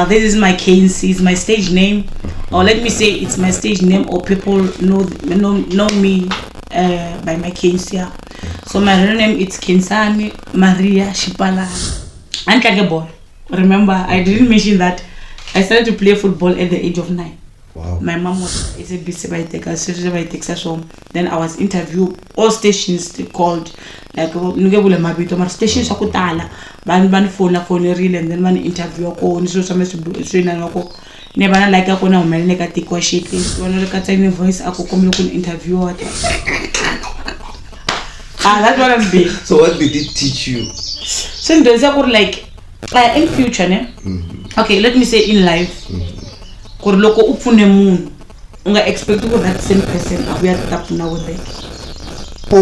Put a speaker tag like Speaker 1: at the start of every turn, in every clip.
Speaker 1: This is Makhensi, it's my stage name, or let me say it's my stage name, or people know me by Makhensi. Yeah. So my real name is Kensani Maria Shipalana. And like a ball. Remember, I didn't mention that I started to play football at the age of 9.
Speaker 2: Wow.
Speaker 1: My mom was a busy by Texas home. Then I was interviewed. All stations they called, like stations akutala. Ban phone real, and then man interview ko so some ko never like ako na umele ka tikwa shit. One ka tiny voice ako come interview what. That's what I'm being.
Speaker 2: So what did it teach you?
Speaker 1: So there's like in future, ne? Okay, let me say in life. Kor loko upune moon. Unga expect to go that same person. We are tap now with it.
Speaker 2: Po.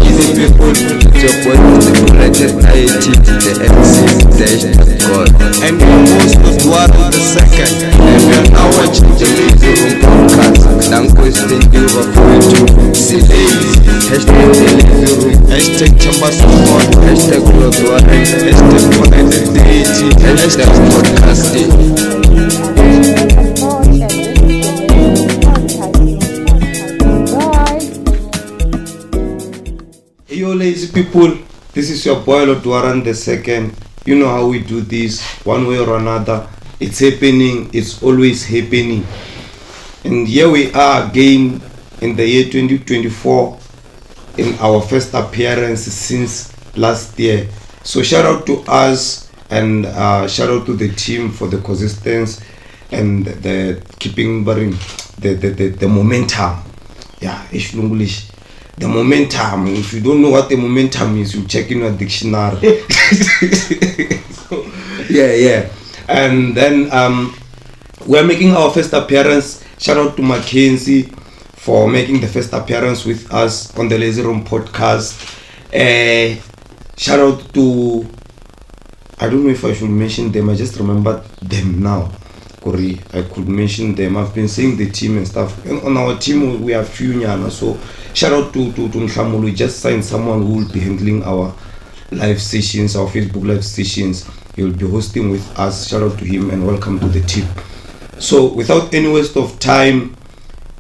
Speaker 3: Easy people, it's your boy United IT, the MC dash God. And your host was Warant the second. And we are now watching the Lazy Room podcast. Danko is taking over for you. See ladies, hashtag the Lazy Room, hashtag Chamba Support, hashtag Lord Warant, hashtag Connected Deity, hashtag podcasting.
Speaker 2: Yo, lazy people, this is your boy Lord Warant the second. You know how we do this, one way or another. It's happening, it's always happening. And here we are again in the year 2024 in our first appearance since last year. So shout out to us and shout out to the team for the consistency and the keeping the momentum. Yeah, it's English. The momentum. If you don't know what the momentum is, you check in your dictionary. So, yeah. And then we're making our first appearance. Shout out to Makhensi for making the first appearance with us on the Lazy Room podcast. Shout out to, I don't know if I should mention them. I just remembered them now. Kori, I could mention them. I've been seeing the team and stuff. And on our team, we have few nyana. So shout out to Mkhamulu. We just signed someone who will be handling our live sessions, our Facebook live sessions. He will be hosting with us. Shout out to him and welcome to the team. So without any waste of time,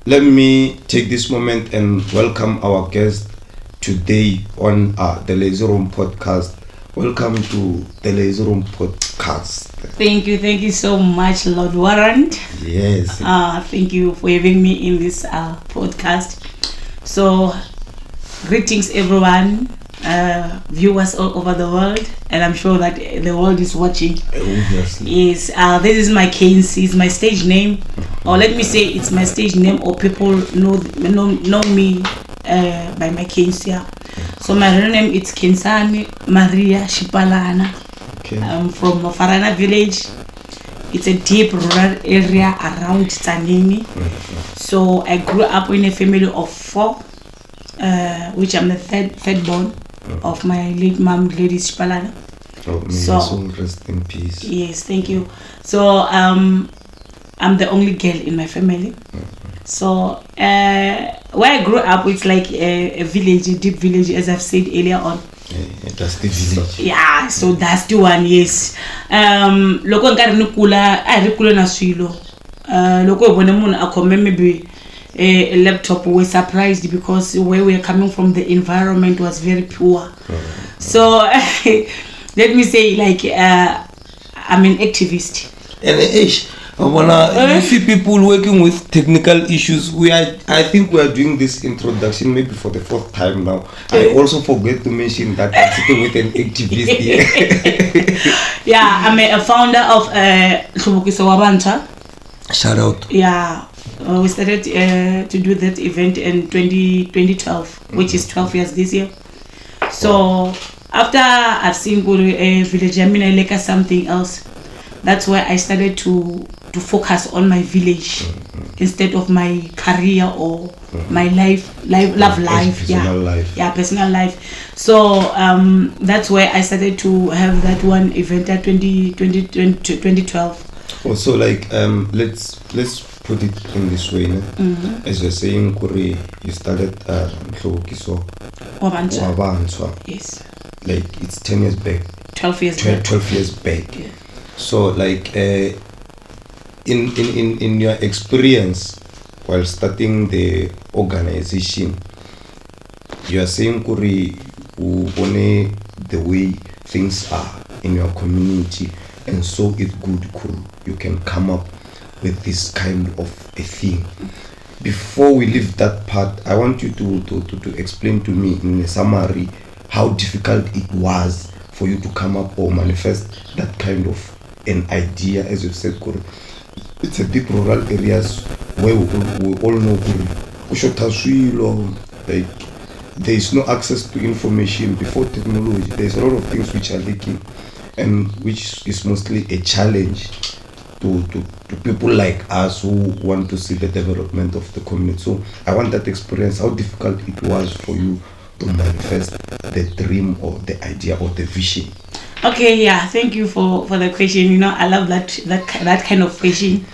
Speaker 2: let me take this moment and welcome our guest today on the Lazy Room podcast. Welcome to the Lazy Room podcast.
Speaker 1: Thank you so much, Lord Warant.
Speaker 2: Yes.
Speaker 1: Thank you for having me in this podcast. So, greetings everyone, viewers all over the world, and I'm sure that the world is watching.
Speaker 2: Obviously.
Speaker 1: Yes, this is Makhensi, it's my stage name, or let me say it's my stage name, or people know me by Makhensi. So my real name is Kensani Maria Shipalana.
Speaker 2: Okay.
Speaker 1: I'm from Farana village. It's a deep rural area around Tzanini. So I grew up in a family of 4, which I'm the third born of my late mom, Lady Shipalana.
Speaker 2: So rest in peace.
Speaker 1: Yes, thank you. So I'm the only girl in my family. So where I grew up, it's like a village, a deep village, as I've said earlier on.
Speaker 2: That's the village.
Speaker 1: Yeah, so that's the one. Yes. Loko nkari nukula, rikula na swilo. Loko when I come maybe a laptop, we're surprised because where we're coming from, the environment was very poor. So let me say, like, I'm an activist.
Speaker 2: And you see people working with technical issues. I think we are doing this introduction maybe for the 4th time now. I also forget to mention that I'm sitting with an activist here.
Speaker 1: Yeah, I'm a founder of Warant.
Speaker 2: Shout out.
Speaker 1: Yeah, we started to do that event in 2012, which is 12 years this year. So after I've seen Guru village, I mean, I like something else. That's why I started to focus on my village instead of my career or my love life. Personal life. So that's why I started to have that one event at 2012.
Speaker 2: Also, like let's put it in this way, as you're saying, Kuri, you started
Speaker 1: Wabantswa. Yes.
Speaker 2: Like it's 10 years back.
Speaker 1: 12 years
Speaker 2: 12 years back.
Speaker 1: Yeah.
Speaker 2: So like in your experience while starting the organization, you are saying Kuri only the way things are in your community, and so it's good Kuri you can come up with this kind of a thing. Before we leave that part, I want you to explain to me in a summary how difficult it was for you to come up or manifest that kind of an idea. As you said, Kuri, it's a big rural areas where we all know Kuri, like there is no access to information before technology. There's a lot of things which are leaking, and which is mostly a challenge to people like us who want to see the development of the community. So I want that experience, how difficult it was for you to manifest the dream or the idea or the vision.
Speaker 1: Okay, yeah, thank you for the question. You know, I love that kind of question.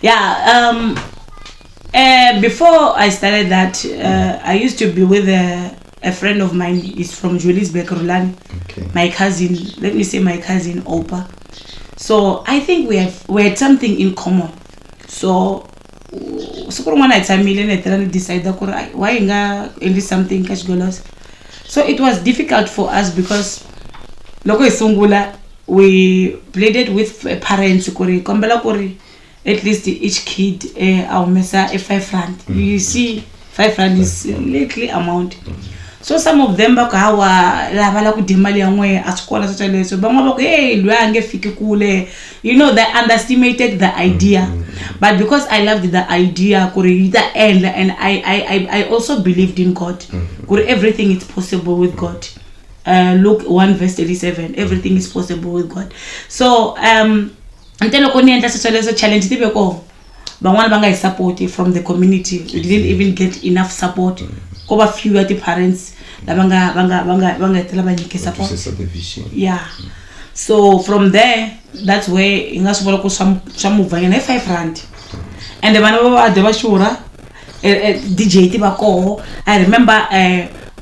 Speaker 1: Yeah, before I started that, I used to be with a friend of mine. He's from Juliusburg, Rulani.
Speaker 2: Okay.
Speaker 1: My cousin, let me say my cousin Opa. So I think we had something in common. So one night I decide why nga something cash golos. So it was difficult for us because loko isungula we played with parents kuri kombela kuri at least each kid awumesa a 5 rand. You see 5 rand is little amount. So some of them bakawa lavala ku dimali yangwe asikola so leso bangwa bako hey lwange fiki kule, you know, they underestimated the idea. But because I loved the idea kuri the end, and I also believed in God. Kuri everything is possible with God. Luke 1 verse 37, everything is possible with God. So until koni enta so leso challenge tibe ko bangwana banga support from the community. We didn't even get enough support. Over few of the parents support. Yeah. So from there, that's where some 5 rand. And the man DJ Tibako. I remember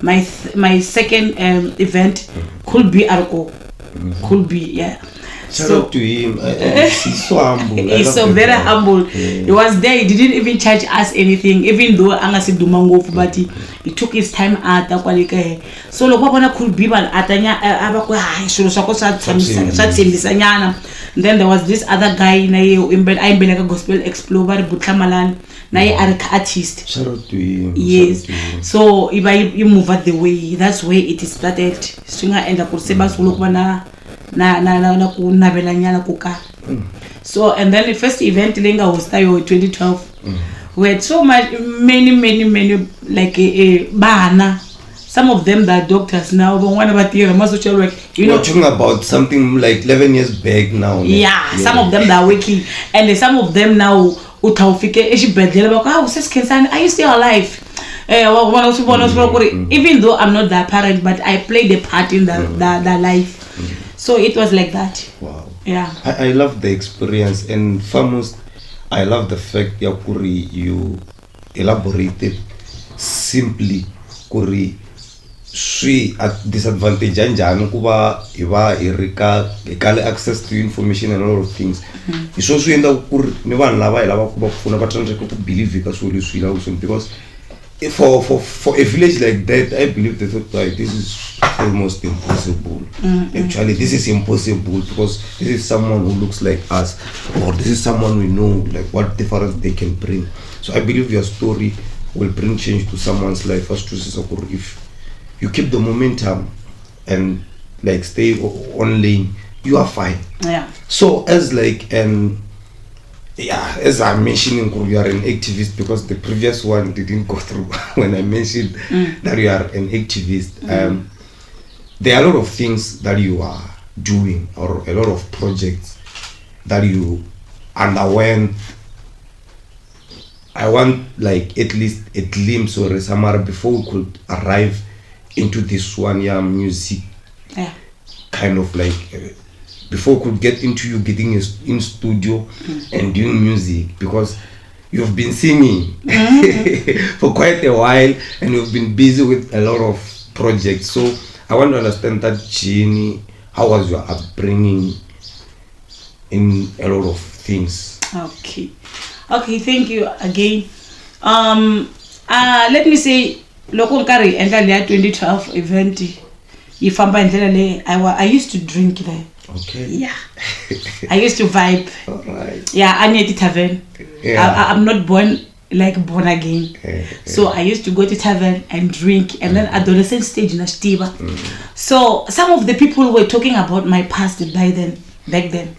Speaker 1: my second event could be Arco. Could be, yeah.
Speaker 2: Shout out to him. He's so humble.
Speaker 1: He's so very humble. He was there. He didn't even charge us anything, even though Angasi Dumango, but he took his time at the quality. So Lopapana could be an Atanya Abakwa. Then there was this other guy, I'm like a gospel explorer, Butamalan, artist.
Speaker 2: Shout out to him.
Speaker 1: Yes. So if you move out the way, that's where it is started. Swinger and the Kursebas Ulokwana. So and then the first event Lenga was 2012. We had so many like a bana. Some of them that are doctors now, but one about the social work.
Speaker 2: We're talking about something like 11 years back now.
Speaker 1: Yeah, some of them that are working, and some of them now utawfike are you still alive? Even though I'm not that parent, but I played a part in that life. So it was like that.
Speaker 2: Wow.
Speaker 1: Yeah.
Speaker 2: I love the experience, and foremost, I love the fact Yakuri you elaborated simply Kuri swi at disadvantage anjani kuba iba irika ikale access to information and a lot of things. So swi enda kuri ni vanhu lava ilava kuba kufuna va tsandzeka ku believe ka swilo leswi la because for a village like that, I believe they thought like this is almost impossible. Actually, this is impossible because this is someone who looks like us, or this is someone we know, like what difference they can bring. So I believe your story will bring change to someone's life. If you keep the momentum and like stay on lane, you are fine.
Speaker 1: Yeah.
Speaker 2: So as like as I'm mentioning, you are an activist because the previous one didn't go through when I mentioned that you are an activist. There are a lot of things that you are doing, or a lot of projects that you underwent. I want like at least a glimpse or a summary before we could arrive into this one year music.
Speaker 1: Yeah.
Speaker 2: Kind of like before we could get into you getting in studio and doing music, because you've been singing for quite a while and you've been busy with a lot of projects. So I want to understand that journey. How was your upbringing? in a lot of things.
Speaker 1: Okay, thank you again. Let me say, loko nkari enda le 2012 event ifamba indlela le I used to drink there.
Speaker 2: Okay.
Speaker 1: Yeah. I used to vibe.
Speaker 2: All right.
Speaker 1: Yeah, I need tavern.
Speaker 2: Yeah.
Speaker 1: I'm not born again. So I used to go to tavern and drink, and then adolescent stage na shtiba. So some of the people were talking about my past back then.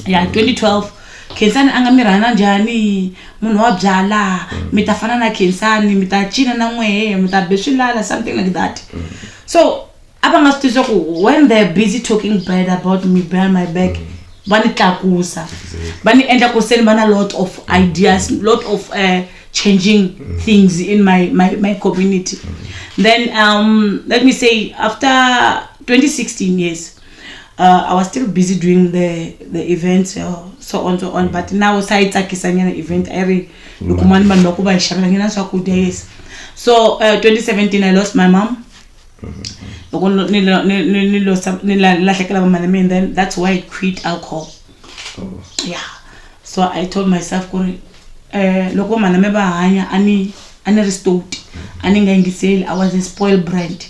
Speaker 1: Yeah, 2012 Khensani angamirana njani munhu wa byala mitafana na Khensani mitachina na n'wehe mitabeshilala something like that. So when they're busy talking bad about me behind my back, bani tlakusa bani enda ko send bana lot of ideas, lot of changing things in my community. Then let me say, after 2016 years, I was still busy doing the events, so on. But now side takisanya event every lukumani bandoko ba isharangina swakudya. Yes. So 2017 I lost my mom. And then that's why I quit alcohol. Yeah. So I told myself, loko maname ba hanya ani restored. I was a spoiled brat.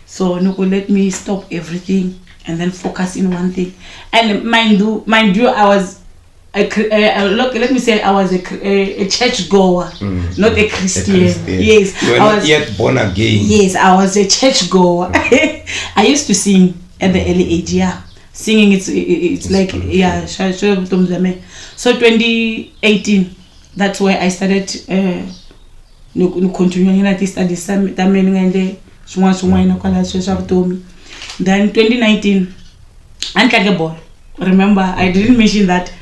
Speaker 1: So let me stop everything and then focus in one thing. And mind you, I was let me say I was a church goer, not a Christian. Yes,
Speaker 2: you were not yet born again.
Speaker 1: Yes, I was a church goer. I used to sing at the early age. Yeah, singing it's like good. Yeah. So 2018, that's where I started continuing to study some. Then 2019, I got a ball. Remember, I didn't mention that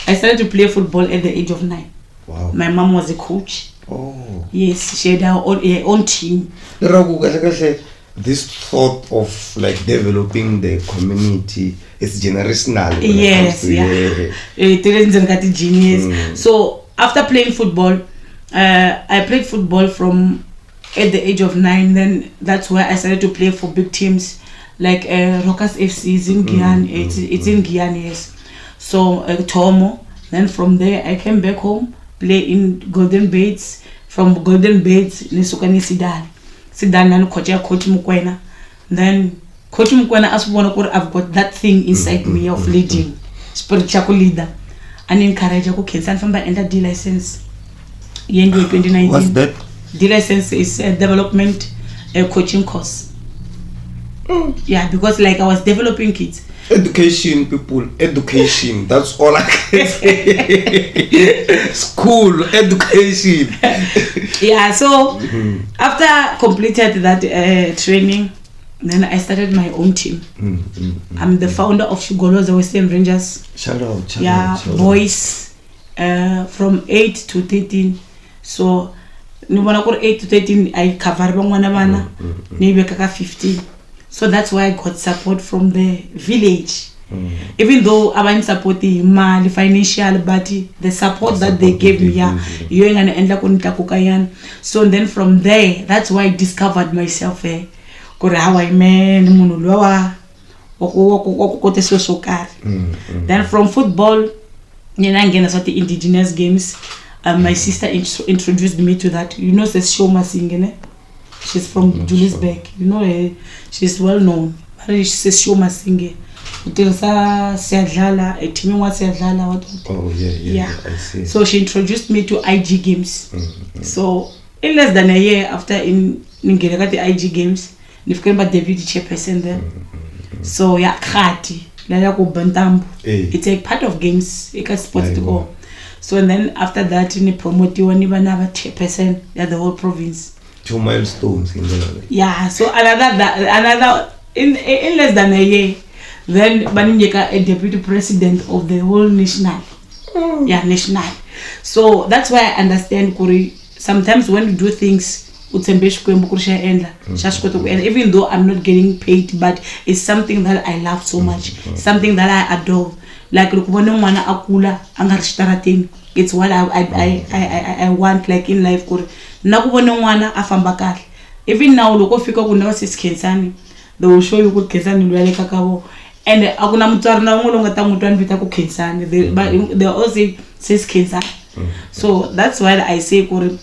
Speaker 1: I started to play football at the age of 9.
Speaker 2: Wow.
Speaker 1: My mom was a coach.
Speaker 2: Oh.
Speaker 1: Yes, she had her own team.
Speaker 2: This thought of like developing the community is generational.
Speaker 1: Yes, genius. So after playing football, I played football from at the age of 9. Then that's where I started to play for big teams like Rockers FC is in Guyana. It's in Guyana, yes. So Tomo. Then from there I came back home, play in Golden Baits. From Golden Baits, nisukani Sidan nanu coach Mukwena. Then Coach Mukwena asked me, I've got that thing inside me of leading, spiritual leader, and encourage ako Khensani from the enter D license. In 2019.
Speaker 2: What's that?
Speaker 1: D license is a development coaching course. Yeah, because like I was developing kids.
Speaker 2: Education, people, education. That's all I can say. School, education.
Speaker 1: Yeah, so after completed that training, then I started my own team. I'm the founder of Shugolo, the Western Rangers.
Speaker 2: Shout out.
Speaker 1: Boys from 8 to 13. So, 8 to 13, I cover bana, 15. So that's why I got support from the village. Even though I wasn't supporting money, financial, but the support that they gave me, so then from there, that's why I discovered myself. Then from football, the indigenous games. My sister introduced me to that. You know, says Shoma singing. She's from Juliusburg. You know, she's well known. She says Shoma singing. Oh yeah.
Speaker 2: I see.
Speaker 1: So she introduced me to IG games. So in less than a year after in the IG games, I became a deputy chairperson there. So yeah, Khati, it's a part of games. It can sports to go. So and then after that, in promote you and even have a chairperson at the whole province.
Speaker 2: 2 milestones in there.
Speaker 1: Yeah. So another in less than a year. Then Baninjeka a deputy president of the whole national. Yeah, national. So that's why I understand Kuri. Sometimes when you do things, even though I'm not getting paid, but it's something that I love so much, something that I adore. Like it's what I want, like in life. Even now, they will show you good Khensani and akuna mutswari na un'we longa ta mutwa nvita ku Khensani they all say says Khensani. So that's why I say kuri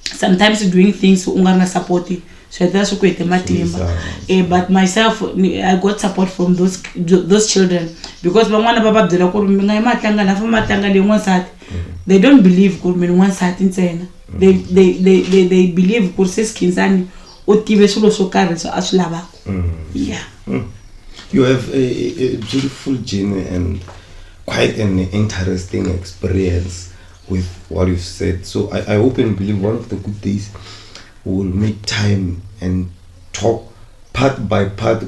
Speaker 1: sometimes doing things unga na support so that's what kwete matimba. But myself I got support from those children because bangwana baba byela ku ngai matlanga na fa matlanga le n'wansati they don't believe ku mina n'wansati ntsena they believe ku says Khensani o tive swilo swo karhi so a swi lavaka. Yeah.
Speaker 2: You have a beautiful journey and quite an interesting experience with what you've said. So I hope and believe one of the good days we will make time and talk part by part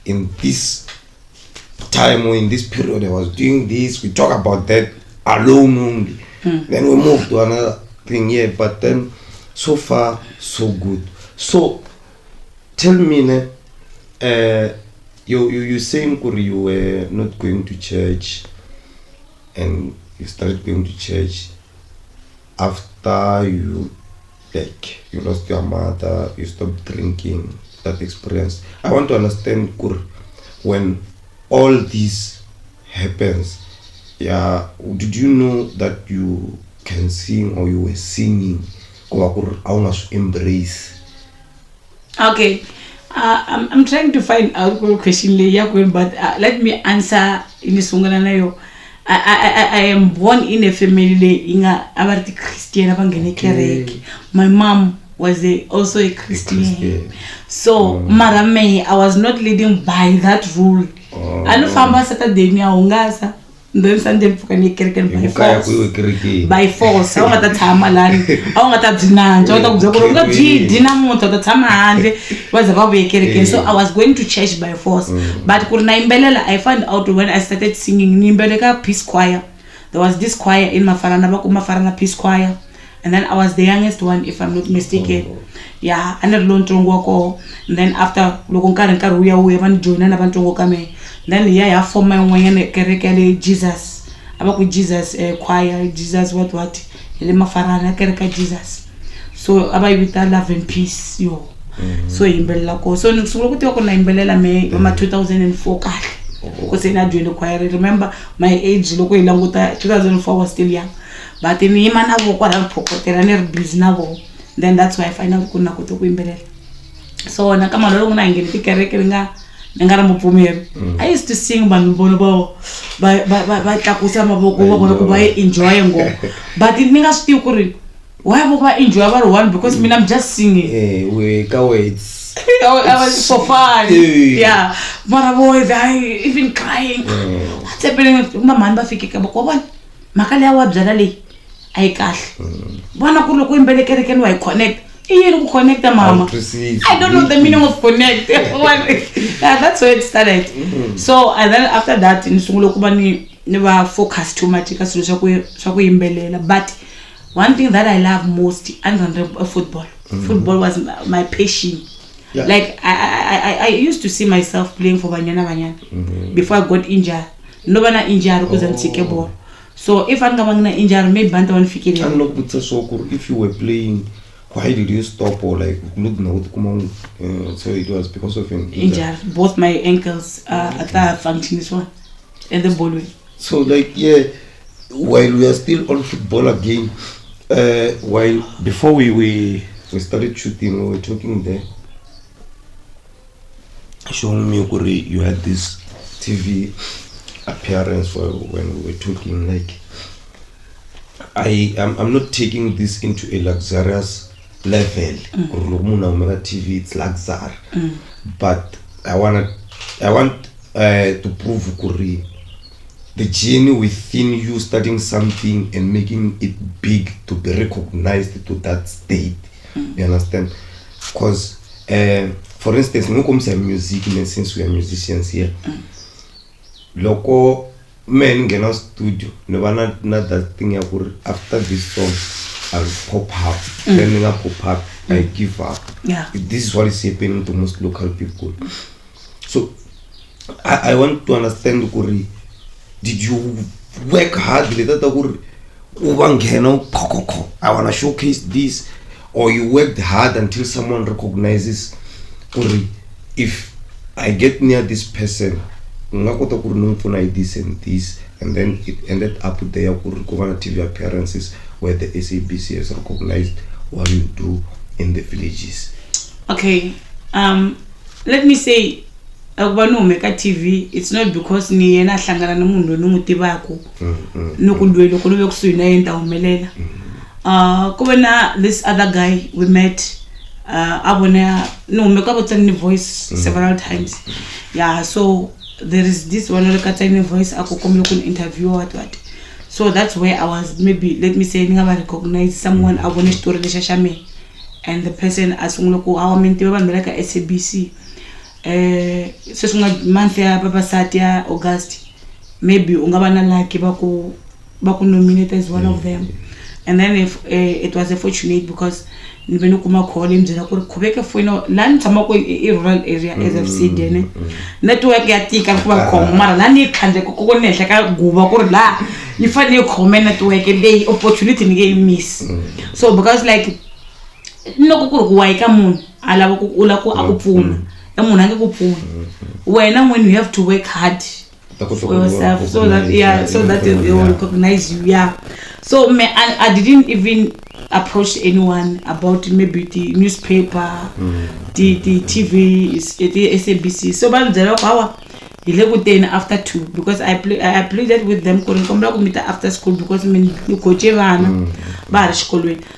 Speaker 2: in this time or in this period I was doing this, we talk about that alone only. Then we move to another thing here, but then so far so good. So tell me, you saying you were not going to church and you started going to church after you lost your mother, you stopped drinking, that experience. I want to understand when all this happens, did you know that you can sing or you were singing or embrace?
Speaker 1: Okay. I'm trying to find out the question but let me answer in this one. I am born in a family inga abarti Christian abangene kereke. My mom was also a Christian. So marame I was not leading by that rule. Anu famba Saturday ni aungasa. Then Sunday mfukani kereke by force. Awu ngata thama lani. Awu ngata dinanja. Awu ngata kuzakuru nga dina muntu ngata thama hande. Was about kereke. So I was going to church by force. But kurna imbelela I found out when I started singing nimbeleka peace choir. There was this choir in Mafarana Mafarana peace choir. And then I was the youngest one if I'm not mistaken. Yeah, and then Lontongo. And then after Lokonkar Karuya we haven't joined Nabantongo Kame. Then for my one kereke Jesus. About Jesus choir, Jesus what Elema Farana Kereka Jesus. So about with that love and peace, yo. So in Bellako. So Nuxuko na Imbelela me 2004 card. Because I joined the choir. Remember my age loko ilanguta 2004 was still young. But in Imana Voko and Pocoterane Biznavo. Then that's why I find out kuna kutoku Imbelela. So nakama long na ingeni kereka I used to sing Banbono by Takusa Maboko by enjoying go. But it nigga still couldn't. Why would enjoy one? Because I'm just singing.
Speaker 2: We go it's
Speaker 1: I was so fun. Yeah. But I even crying. What's happening? My man Bafiki Kabokoban. Makalia Wabzadali. I cash. One of the I connect. You connect the mama. I don't know the meaning of connect. That's where it started. So and then after that in Sungulokubani never focused too much because but one thing that I love most and football. Football was my passion.
Speaker 2: Yeah.
Speaker 1: Like I used to see myself playing for Banyana before I got injured. Nobody injured because I'm sick ball. So if I'm gonna injure, maybe Bantawan Fikiri.
Speaker 2: I'm not put so if you were playing. Why did you stop or like so it was because of an
Speaker 1: injury? Both my ankles are functioning this one and the ball.
Speaker 2: So like while we are still on football again, while before we started shooting, we were talking there. Showing me you had this TV appearance when we were talking like I'm not taking this into a luxurious level. TV it's luxury. But I want to prove the journey within you starting something and making it big to be recognized to that state. You understand? Because for instance, no comes music since we are musicians here. Loco men get on studio. Never not that thing after this song I'll pop up. Then I pop up, I give up.
Speaker 1: Yeah.
Speaker 2: This is what is happening to most local people. So I want to understand Kuri. Did you work hard? I wanna showcase this, or you worked hard until someone recognizes Kuri. If I get near this person, nga kota ku ri no pfuna hi this and this, and then it ended up there ku ri ku va na TV appearances where the SABC has recognized what you do in the villages.
Speaker 1: Okay, let me say akuba no make a TV, it's not because ni yena hlangana nomuntu nomutivako nokulwela kulube kusuyi na yenta umelela. Kubona this other guy we met, abona no make up a voice several times. Yeah, so there is this one like a voice akukomlo kun interview what. So that's where I was, maybe let me say ngaba recognize someone abone story le shashame, and the person asunguloko awamente babambela ka SABC sesunga month ya babasati ya August, maybe ungaba na lucky baku nominate as one of them. And then if it was fortunate because nibeno kuma call imzela ku khubeka funa la nitshama ko I rural area as I've said ne network ya tika kuba khoma mara la ni khande ko konehla ka guba ku la ifane khoma network leyi opportunity nge miss. So because like no ku wa ika munhu alava ku ula ku akupfuna munhu ange kupfuna wena when you have to work hard for yourself so that they will recognize you. Yeah, so I didn't even approach anyone about maybe the newspaper, the TV, the SABC. So but then after 2 because I played with them after school because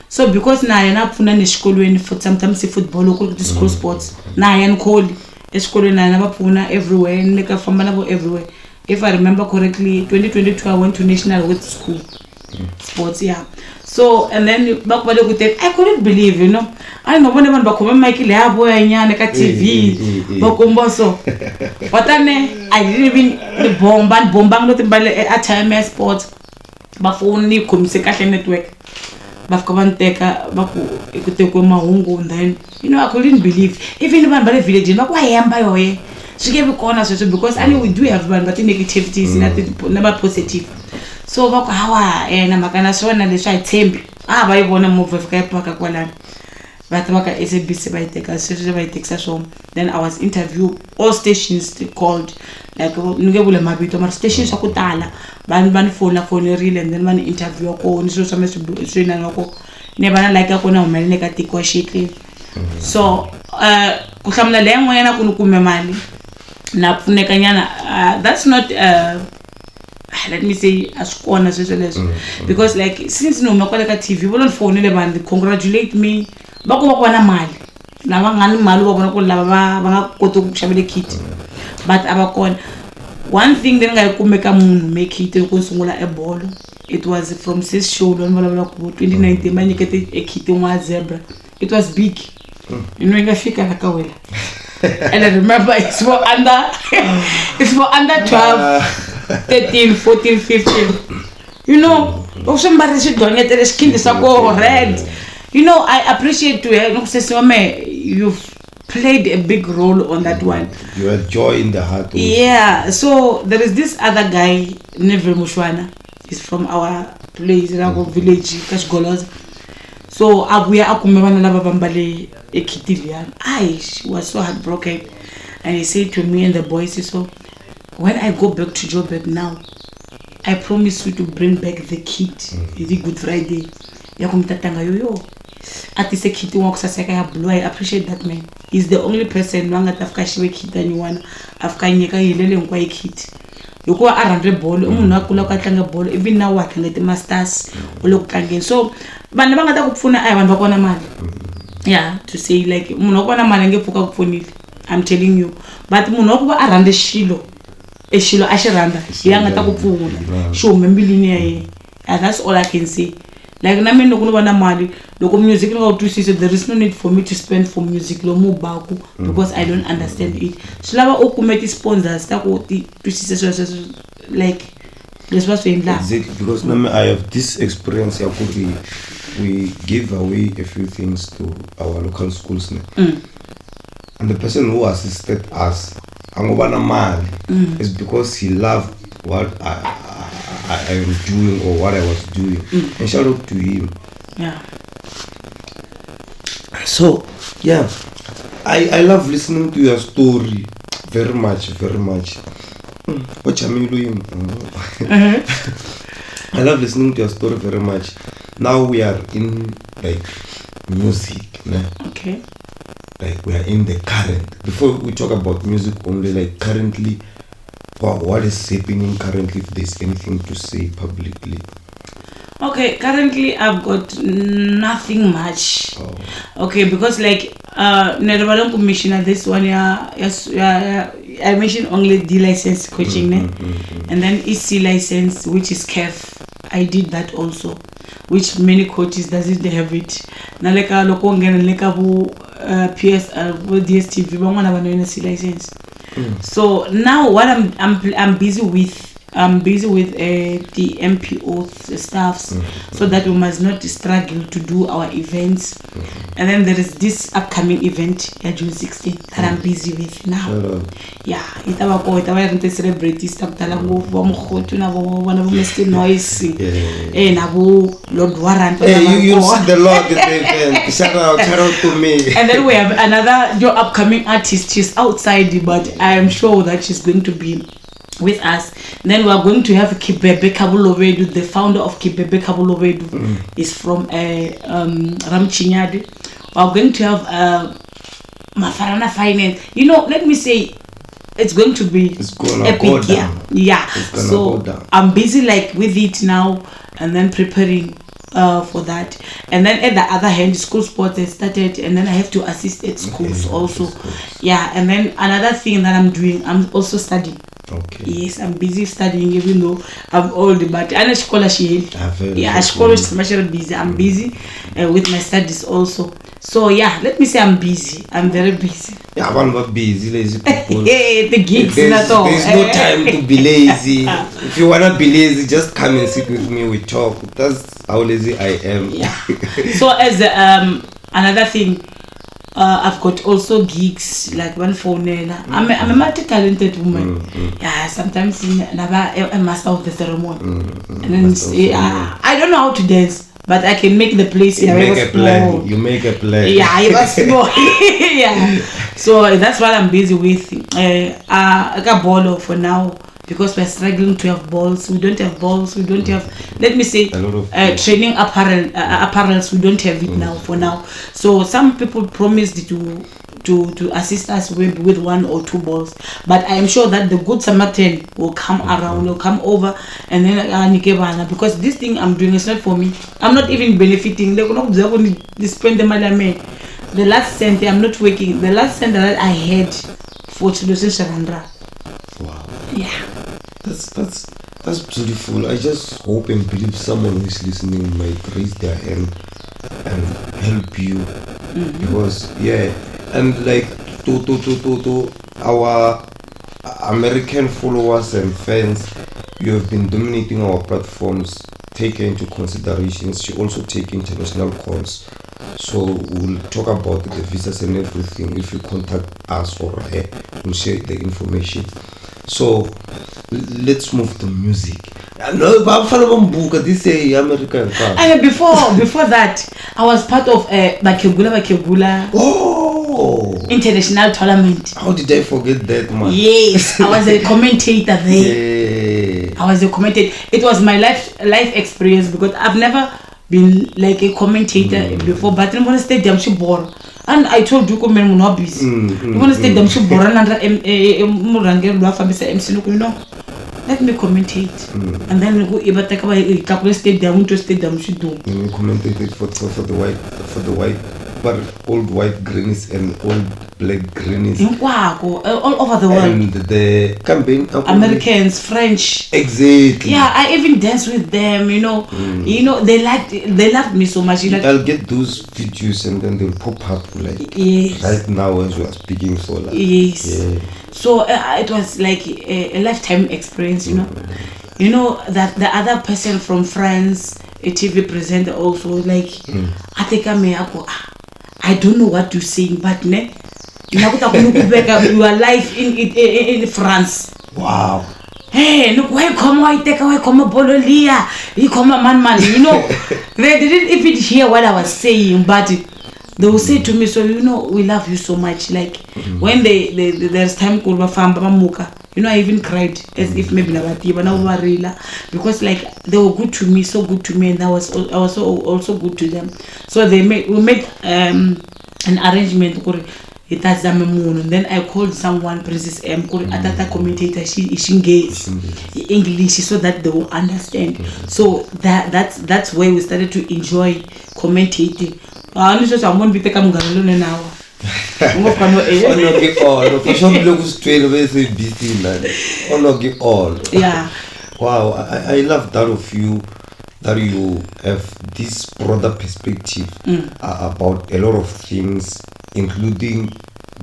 Speaker 1: so because na for sometimes football or school sports na call everywhere everywhere. If I remember correctly, 2022 I went to National with school sports. Yeah. So and then back I couldn't believe, I know when I come Mikey boy TV so but I didn't even the bomb nothing but at time sports but only come network but then I couldn't believe even one by village why am I she gave a corner because I know we do have one but negativities never positive. So how na makana sona leswa itembi bayibona move fika epaka kwalana bathi baka SABC bayiteka so then I was interviewed all stations they called like ngebule mabito mar stations akutala ban phone real and then man interview ko niso swina ngoko ne bana like akona umelene ka tikwa shitli. So kuhlamula le ngoyena kunukume mali na pfuneka nyana that's not let me say askona because like since no makwala ka TV bona phone le bandi congratulate me bako na mali lava ngani mali bona ko lava banga koto kushabele kit but abakona one thing then ngayikumeka munhu make it ukusungula ebolo. It was from this show don bala ku 2019 manyekete ekit ngwa zebra. It was big ingafika la kawela. And I remember it's for under 12, 13, 14, 15. Somebody should donate the skin is go red. I appreciate you've played a big role on that one.
Speaker 2: You had joy in the heart also.
Speaker 1: Yeah, so there is this other guy, Neville Mushwana. He's from our place in our village, Kashgolos. So abuya akumebana laba bambale ekitilian. She was so heartbroken, and he said to me and the boys, so when I go back to Joburg now, I promise you to bring back the kid. It's a Good Friday. Yakumtatanga yo. At this kid I appreciate that man. He's the only person wanga tafkashiwe kid anyone afkanyeka yelele nkwa kid. Yoko arandre ball umuntu akula kwatlanga ball even now watlanga masters ulokukangeni. So bana bangata kupfuna abantu bakona mali. Yeah, to say like umuntu okona mali ngepfuka kupfunile. I'm telling you. But umuntu okuba arande shilo ashiranda yangata kupfuna. Show membilini yaye. And that's all I can say. Like nami nokuba na mali loko music lo twisise there is no need for me to spend for music lo mubaku because I don't understand it. So lava okumeti sponsors ta ko twisise so like let's was in that.
Speaker 2: Exactly, because nami I have this experience we give away a few things to our local schools and the person who assisted us angoba na mali is because he loved what I am doing or what I was doing. And shout out to him.
Speaker 1: Yeah.
Speaker 2: So, yeah, I love listening to your story very much, very much. I love listening to your story very much. Now we are in like music, né?
Speaker 1: Okay.
Speaker 2: Like we are in the current. Before we talk about music only, like currently, what is happening currently? If there's anything to say publicly.
Speaker 1: Okay, currently I've got nothing much.
Speaker 2: Oh.
Speaker 1: Okay, because like Nervalan Commissioner this one year, yes, I mentioned only D license coaching, and then EC license, which is CAF. I did that also, which many coaches doesn't have it. Na leka lokongen leka bu PS DSTV, but one have no EC license. So now what I'm busy with. I'm busy with the NPO staffs, so that we must not struggle to do our events. And then there is this upcoming event at June 16th that I'm busy with now. Yeah, it's our celebrities to Mr. Noise and Lord Warant.
Speaker 2: Hey, you see the Lord at the event. Shout out to me.
Speaker 1: And then we have another upcoming artist. She's outside, but I am sure that she's going to be with us. Then we are going to have Kibebe Kabulovedu. The founder of Kibebe Kabulovedu is from Ramchinyadi. We are going to have Mafarana Finance. You know, let me say, it's going to be epic. Yeah. So I'm busy like with it now, and then preparing for that. And then at the other hand, school sports has started, and then I have to assist at schools also. Yeah. And then another thing that I'm doing, I'm also studying.
Speaker 2: Okay.
Speaker 1: Yes, I'm busy studying, even though I'm old, but I'm busy. I'm busy with my studies also. So yeah, let me say I'm busy. I'm very busy.
Speaker 2: Yeah, I'm not busy, lazy people.
Speaker 1: The gigs,
Speaker 2: there's no time to be lazy. If you wanna be lazy, just come and sit with me. We talk. That's how lazy I am.
Speaker 1: Yeah. So as another thing. I've got also gigs like one phone. I'm a multi-talented woman. Yeah, sometimes I'm a master of the ceremony. And then I don't know how to dance, but I can make the place.
Speaker 2: You make a plan. You make a plan.
Speaker 1: Yeah, I was small. Yeah. So that's what I'm busy with. I got ball for now. Because we're struggling to have balls, we don't have balls. We don't have, let me say, training apparels. We don't have it now. For now, so some people promised to assist us with 1 or 2 balls, but I am sure that the Good Samaritan will come around, will come over, and then because this thing I'm doing is not for me. I'm not even benefiting. They're going to spend the money. The last cent I'm not working. The last cent that I had for Chilosin Sharandra.
Speaker 2: Wow.
Speaker 1: Yeah.
Speaker 2: That's beautiful. I just hope and believe someone who is listening might raise their hand and help you. Because and like to our American followers and fans, you have been dominating our platforms. Take into consideration. You also take international calls. So we'll talk about the visas and everything. If you contact us or her, we'll share the information. So let's move to music. No, this is American.
Speaker 1: And before that, I was part of Makegula.
Speaker 2: Oh,
Speaker 1: international tournament.
Speaker 2: How did I forget that, man?
Speaker 1: Yes, I was a commentator there. Yeah. I was a commentator. It was my life experience because I've never been like a commentator before. But I'm gonna stay damn bore. And I told you come in hobbies. You wanna stay damn bore and let me commentate. And then go even take away a stadium to stadium should do.
Speaker 2: And we commentated for the white but old white greenies and old black greenies
Speaker 1: all over the world.
Speaker 2: And the campaign
Speaker 1: Americans, French.
Speaker 2: Exactly.
Speaker 1: Yeah, I even danced with them, you know. You know, they loved me so much.
Speaker 2: I'll get those videos and then they'll pop up like right now as we are speaking. So like,
Speaker 1: yeah. So it was like a lifetime experience, you know. You know that the other person from France, a TV presenter also, like I don't know what to say, but you are live in France.
Speaker 2: Wow.
Speaker 1: Hey, look, why come Bololia? You come man, you know. They didn't even hear what I was saying, but They will say to me, so we love you so much. Like when there's time called Muka, I even cried as if maybe because like they were good to me, so good to me, and I was also good to them. So we made an arrangement. It has and then I called someone, Princess M, Atata commentator, she engaged English so that they will understand. So that's where we started to enjoy commentating. I just I won't be taking now. Yeah.
Speaker 2: Wow, I love that of you, that you have this broader perspective about a lot of things, including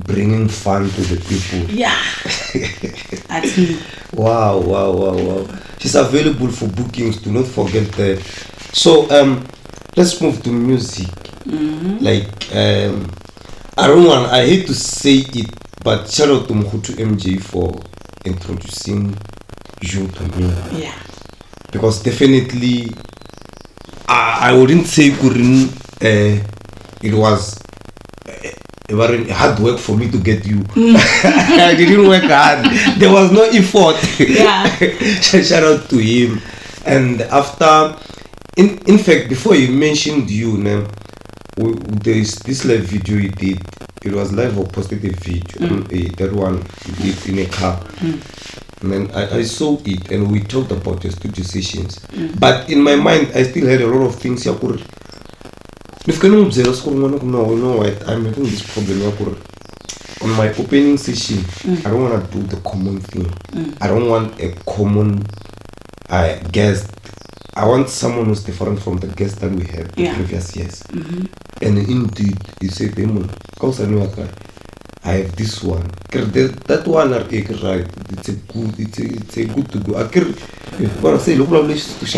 Speaker 2: bringing fun to the people.
Speaker 1: Yeah. That's me.
Speaker 2: Wow. She's available for bookings, do not forget that. So let's move to music. Like I hate to say it, but shout out to Mkhutu MJ for introducing you to me.
Speaker 1: Yeah.
Speaker 2: Because definitely I wouldn't say it was hard work for me to get you. I didn't work hard. There was no effort.
Speaker 1: Yeah.
Speaker 2: Shout out to him. And after, in fact, before you mentioned you, there is this live video you did. It was live or posted a video. That one you did in a car. And then I saw it and we talked about your studio sessions. But in my mind, I still had a lot of things. If you know what, I'm having this problem. On my opening session, I don't want to do the common thing. I don't want a common guest. I want someone who's different from the guest that we had the previous years. And indeed, you say, Demon, because I know a guy. I have this one. That one are right. It's a good to go. I want to say,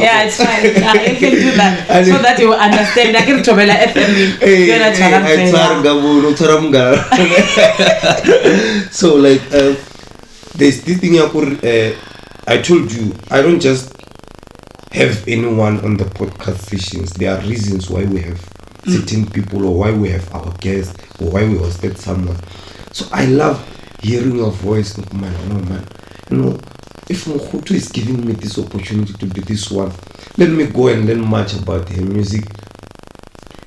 Speaker 1: yeah, it's fine. Yeah, you can do that so that you will understand. I can travel
Speaker 2: So like there's this thing I told you, I don't just have anyone on the podcast sessions. There are reasons why we have certain people, or why we have our guests, or why we hosted someone. So I love hearing your voice, man. If Mkhutu is giving me this opportunity to be this one, let me go and learn much about her music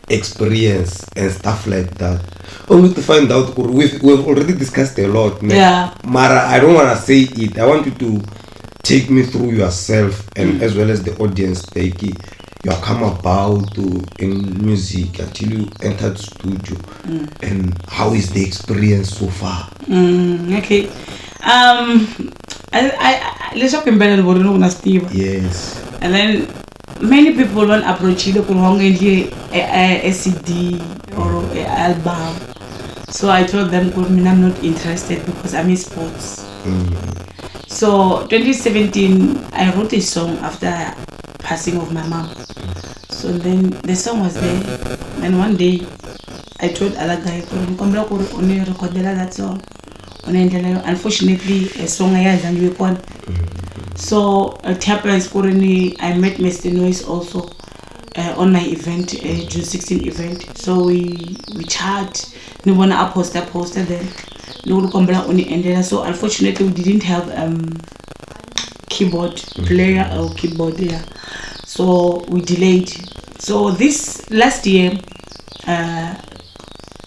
Speaker 2: experience and stuff like that. Only to find out, we've already discussed a lot.
Speaker 1: Yeah.
Speaker 2: Mara, I don't want to say it. I want you to take me through yourself and as well as the audience, you come about in music until you entered the studio, and how is the experience so far?
Speaker 1: Okay. Let's talk about Steve.
Speaker 2: Yes.
Speaker 1: And then many people don't approach it a CD or an album. So I told them, I'm not interested because I'm in sports. So 2017, I wrote a song after passing of my mom. So then the song was there, and one day I told Alagai, only record that song. Unfortunately, a song I had and we won. So it happens currently I met Mr. Noise also on my event, June 16 event. So we chat, we wanna poster then. So unfortunately we didn't have keyboard player or keyboard there. So we delayed. So this last year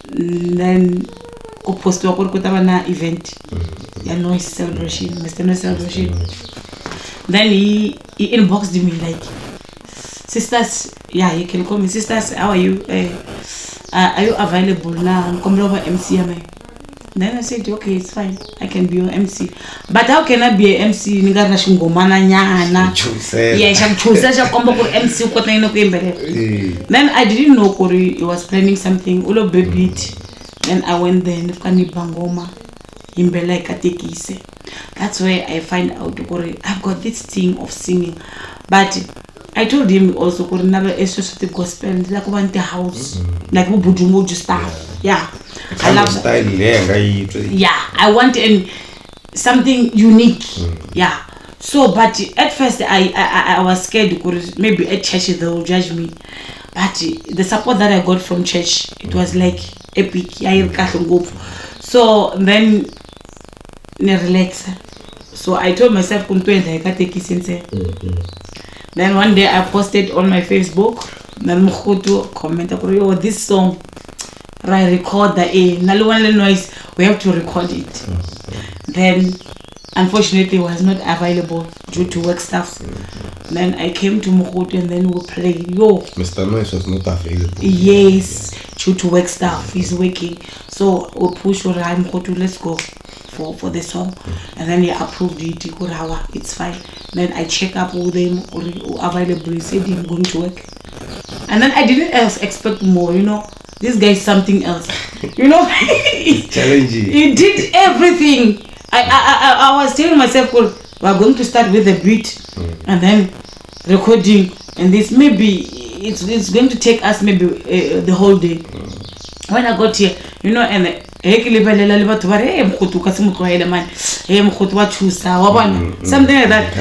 Speaker 1: then go post to a event, Noise celebration, Mr. Noise celebration. Then he inboxed me like, sisters, you can call me sisters, how are you? Are you available now? Come over MCMA. Then I said, okay, it's fine. I can be your MC. But how can I be an MC? Yeah, MC. Then I didn't know Kori was planning something. Then I went there and that's where I find out I've got this thing of singing. But I told him also never associate gospel like one the house like bujumu stuff. Yeah. I love
Speaker 2: style.
Speaker 1: Yeah, I want something unique. Yeah. So but at first I was scared because maybe at church they will judge me, but the support that I got from church, it was like epic. So then relax. So I told myself then one day I posted on my Facebook, then comment, oh, this song, I record the noise, we have to record it. Then unfortunately it was not available due to work stuff. Then I came to Mokhoto and then we played.
Speaker 2: Mr. Noise was not available.
Speaker 1: Yes, due to work stuff, he's working. So we push Mokhoto, let's go for the song. And then he approved it, it's fine. Then I check up with him available. He said he's going to work. And then I didn't expect more, This guy is something else.
Speaker 2: Challenging.
Speaker 1: He did everything. I was telling myself, we are going to start with a beat and then recording, and this maybe it's going to take us maybe the whole day. When I got here, and something like that.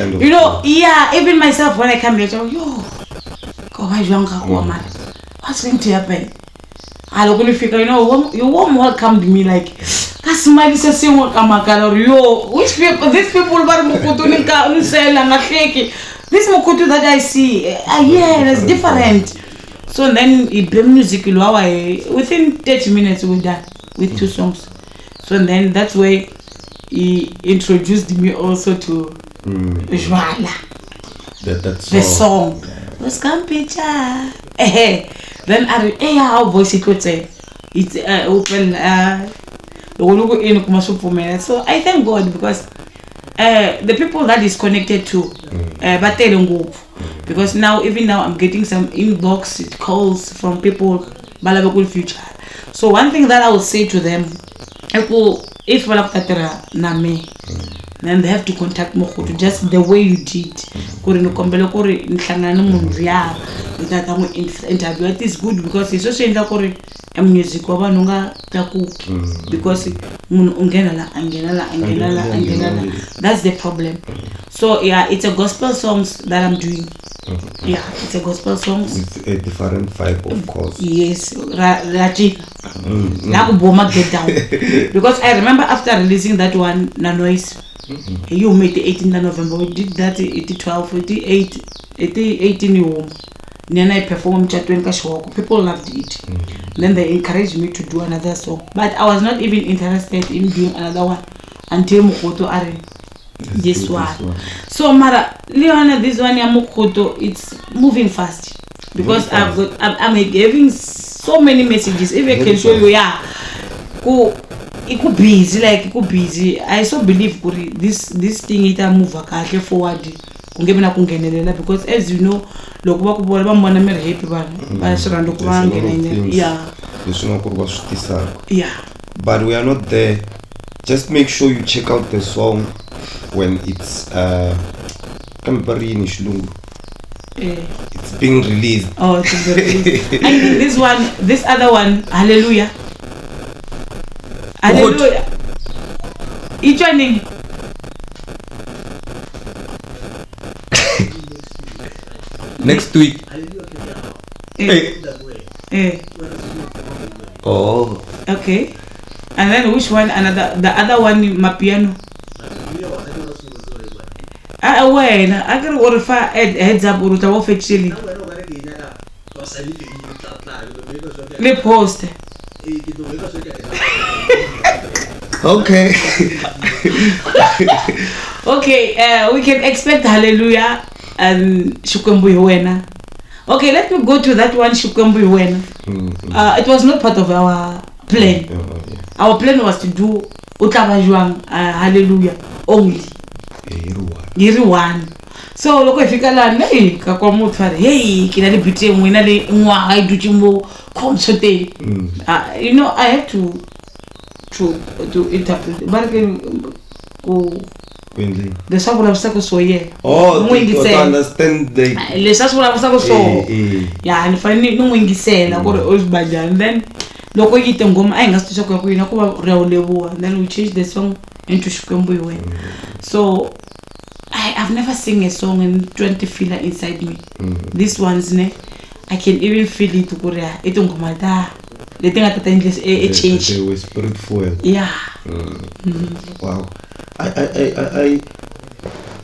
Speaker 1: Yeah, even myself when I come here, what's going to happen? I don't figure, you warm welcomed me like somebody says which people, these people this Mokutu that I see, yeah, it's different. So then it blew music within 30 minutes we're done with 2 songs. So then that's why he introduced me also to Jwala. The song. Was come picture. Then how voice it would say it's open so I thank God because the people that is connected to because even now I'm getting some inbox calls from people Balabakul future. So one thing that I would say to them, if then they have to contact Mokhoto just the way you did. Interview. It is good because it's also in the music because that's the problem. So yeah, it's a gospel songs that I'm doing. Yeah, it's a gospel songs
Speaker 2: with a different vibe, of course.
Speaker 1: Yes, Raji. Get down. Because I remember after releasing that one, Noise, you made the 18th of November. We did that 12, 18. Then I performed people loved it. Then they encouraged me to do another song. But I was not even interested in doing another one until Mokhoto are this one. So Mara, Leona, this one Mokhoto, it's moving fast. Because I'm having so many messages. If I can show you, it could be busy. I so believe this thing it move forward. Because as you know, yeah.
Speaker 2: But we are not there. Just make sure you check out the song when it's it's being released.
Speaker 1: Oh, it's being released. I think this other one, Hallelujah. Hallelujah. Each one.
Speaker 2: Next week. Oh.
Speaker 1: Okay. And then which one? The other one, Mapiano. When I can order heads up or to actually. Le post.
Speaker 2: Okay.
Speaker 1: Okay, we can expect Hallelujah and Shukwembu Wena. Okay, let me go to that one Shukwembu Wena. It was not part of our plan. Our plan was to do Utabajwang Hallelujah only. One. So look if you can learn, hey, kinali bite mwinali mwa haidu chimbo komsote. I have to interpret. But the sabula msako so yeah.
Speaker 2: Oh, to understand the.
Speaker 1: Le sabula msako so. Yeah, and finally no wingisela kore osbaja and then loko yite ngoma ayingasitho kwa kuina kuba reolebuwa and then we change the song into Shukwembu. So I've never sing a song and 20 feel inside me. These ones, ne, I can even feel it. It don't come out. The thing at the English, a change.
Speaker 2: They were spirit fuel.
Speaker 1: Yeah.
Speaker 2: Wow.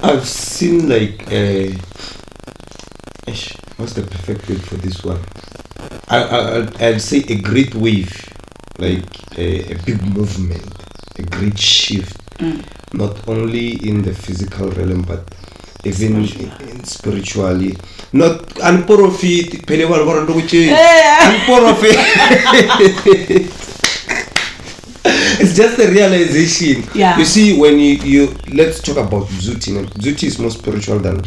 Speaker 2: I've seen like what's the perfect word for this one? I'd say a great wave, like a big movement, a great shift, not only in the physical realm but even in spiritually. Not unprofit, it's just a realization.
Speaker 1: Yeah.
Speaker 2: You see, when you let's talk about Zuti. Zuti is more spiritual than